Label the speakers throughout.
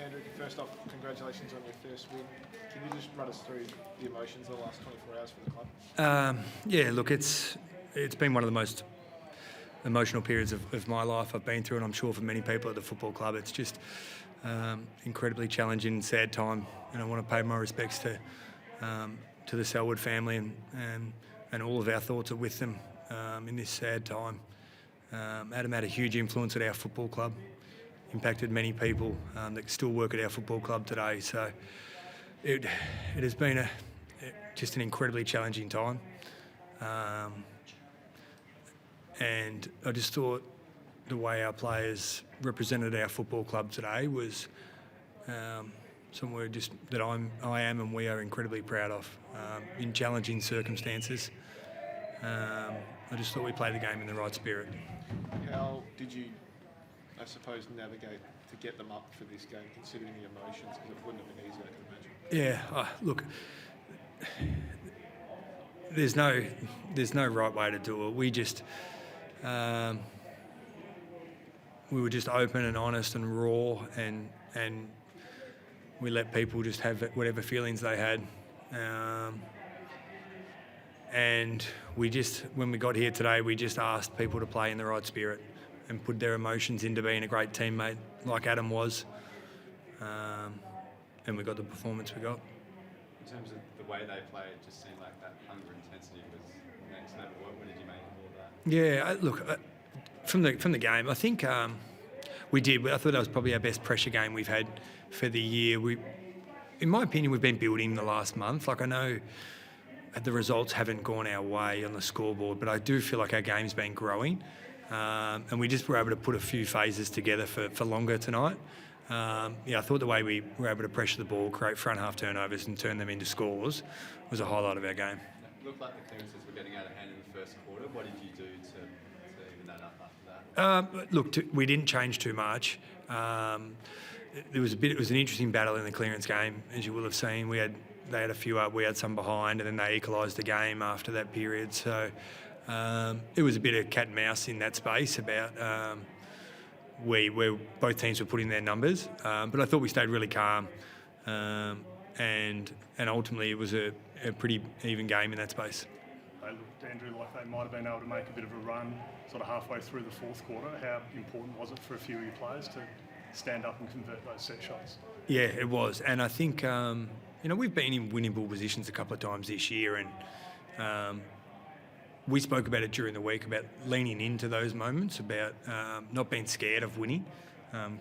Speaker 1: Andrew, first off, congratulations on your first win. Can you just run us through the emotions of the last 24 hours for the club?
Speaker 2: Yeah, look, it's been one of the most emotional periods of my life I've been through, and I'm sure for many people at the football club, it's just incredibly challenging and sad time. And I want to pay my respects to the Selwood family, and all of our thoughts are with them in this sad time. Adam had a huge influence at our football club, impacted many people that still work at our football club today. So it has been just an incredibly challenging time. And I just thought the way our players represented our football club today was somewhere just that I am and we are incredibly proud of in challenging circumstances. I just thought we played the game in the right spirit.
Speaker 1: How did you, I suppose, navigate to get them up for this game, considering the emotions? Because it wouldn't have been easy, I can imagine.
Speaker 2: Yeah, look, there's no right way to do it. We just we were just open and honest and raw, and we let people just have whatever feelings they had. And we just, when we got here today, we just asked people to play in the right spirit and put their emotions into being a great teammate like Adam was. And we got the performance we got.
Speaker 3: In terms of the way they played, it just seemed like that hunger intensity was next level. What did you make of all that?
Speaker 2: Yeah, look, from the game, I think we did. I thought that was probably our best pressure game we've had for the year. In my opinion, we've been building the last month. Like, I know the results haven't gone our way on the scoreboard, but I do feel like our game's been growing. And we just were able to put a few phases together for longer tonight. I thought the way we were able to pressure the ball, create front half turnovers and turn them into scores was a highlight of our game.
Speaker 3: It looked like the clearances were getting out of hand in the first quarter. What did you do to even that up after that?
Speaker 2: Look, we didn't change too much. It was an interesting battle in the clearance game, as you will have seen. They had a few up, we had some behind, and then they equalised the game after that period. So it was a bit of cat and mouse in that space about where both teams were putting their numbers. But I thought we stayed really calm, and ultimately it was a pretty even game in that space.
Speaker 4: They looked, Andrew, like they might have been able to make a bit of a run sort of halfway through the fourth quarter. How important was it for a few of your players to stand up and convert those set shots?
Speaker 2: Yeah, it was. And I think, we've been in winnable positions a couple of times this year, and we spoke about it during the week, about leaning into those moments, about not being scared of winning.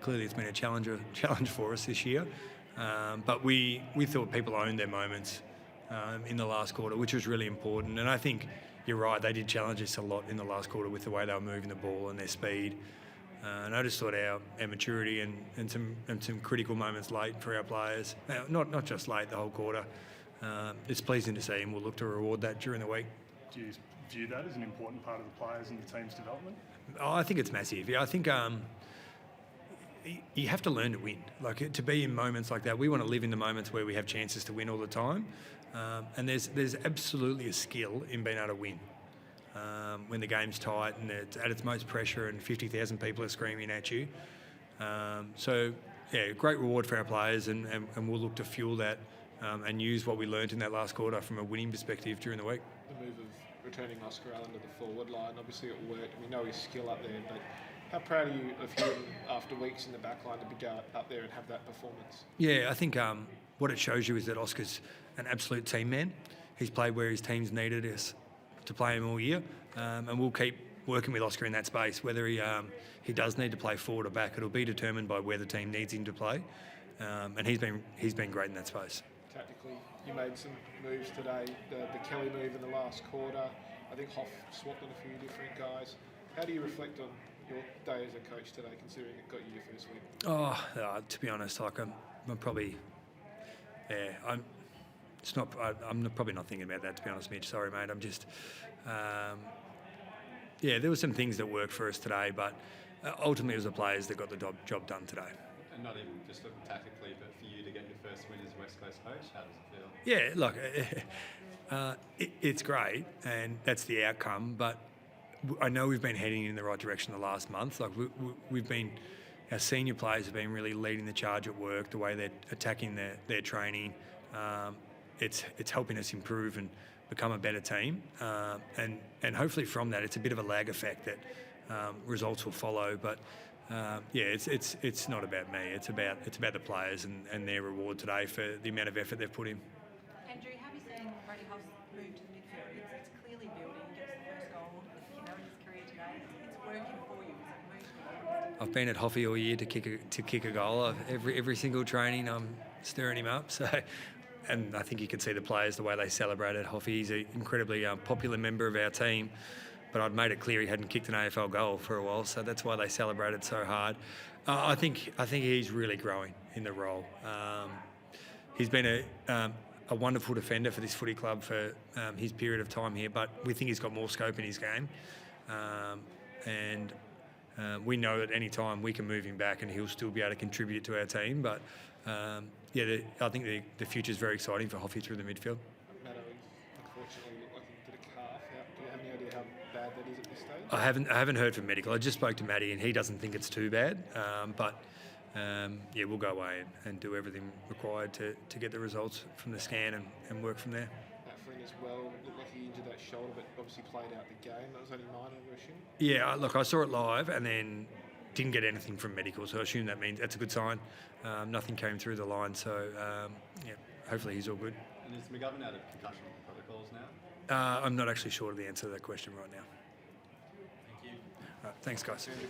Speaker 2: Clearly it's been a challenge for us this year. But we thought people owned their moments in the last quarter, which was really important. And I think you're right, they did challenge us a lot in the last quarter with the way they were moving the ball and their speed. And I just thought our maturity and some critical moments late for our players, not just late, the whole quarter, it's pleasing to see, and we'll look to reward that during the week.
Speaker 4: Do you view that as an important part of the players and the team's development?
Speaker 2: Oh, I think it's massive. Yeah, I think you have to learn to win. Like, to be in moments like that, we want to live in the moments where we have chances to win all the time. And there's absolutely a skill in being able to win. When the game's tight and it's at its most pressure and 50,000 people are screaming at you. So, yeah, great reward for our players, and we'll look to fuel that and use what we learnt in that last quarter from a winning perspective during the week.
Speaker 1: The move of returning Oscar Allen to the forward line, obviously it worked. We know his skill up there, but how proud are you of him after weeks in the back line to be go up there and have that performance?
Speaker 2: Yeah, I think what it shows you is that Oscar's an absolute team man. He's played where his team's needed us to play him all year, and we'll keep working with Oscar in that space. Whether he does need to play forward or back, it'll be determined by where the team needs him to play, and he's been great in that space.
Speaker 1: Tactically, you made some moves today. The Kelly move in the last quarter. I think Hoff swapped on a few different guys. How do you reflect on your day as a coach today, considering it got you your first win?
Speaker 2: To be honest, like I'm probably, yeah, I'm probably not thinking about that, to be honest, Mitch. Sorry, mate. I'm just, there were some things that worked for us today, but ultimately it was the players that got the job done today.
Speaker 3: And not even just looking tactically, but for you to get your first win as a West Coast coach, how does it feel?
Speaker 2: Yeah, look, it's great, and that's the outcome. But I know we've been heading in the right direction the last month. Like we've been our senior players have been really leading the charge at work, the way they're attacking their training. It's helping us improve and become a better team. And hopefully from that, it's a bit of a lag effect that results will follow. But it's not about me. It's about the players and their reward today for the amount of effort they've put in.
Speaker 5: Andrew, how have you seen Brady Hoff's move to the midfield? It's clearly building, gets the first goal in his career today. It's working for you. Is it moving?
Speaker 2: I've been at Hoffy all year to kick a goal. Every single training, I'm stirring him up. So, and I think you can see the players, the way they celebrate at Hoffy. He's an incredibly popular member of our team, but I'd made it clear he hadn't kicked an AFL goal for a while, so that's why they celebrated so hard. I think he's really growing in the role. He's been a wonderful defender for this footy club for his period of time here, but we think he's got more scope in his game. And we know at any time we can move him back and he'll still be able to contribute to our team. But I think the future is very exciting for Hoffy through the midfield.
Speaker 1: Matto, unfortunately, looked like he did a calf. Do you have any idea how bad that is at this stage?
Speaker 2: I haven't heard from medical. I just spoke to Matty and he doesn't think it's too bad. We'll go away and do everything required to get the results from the scan and work from there.
Speaker 1: Matt Flynn as well, looked like he injured that shoulder, but obviously played out the game. That was only minor, I assume?
Speaker 2: Yeah, look, I saw it live and then didn't get anything from medical, so I assume that means that's a good sign. Nothing came through the line, so hopefully he's all good.
Speaker 3: And is McGovern out of concussion protocols now?
Speaker 2: I'm not actually sure of the answer to that question right now.
Speaker 3: Thank you.
Speaker 2: Thanks, guys.
Speaker 1: Andrew.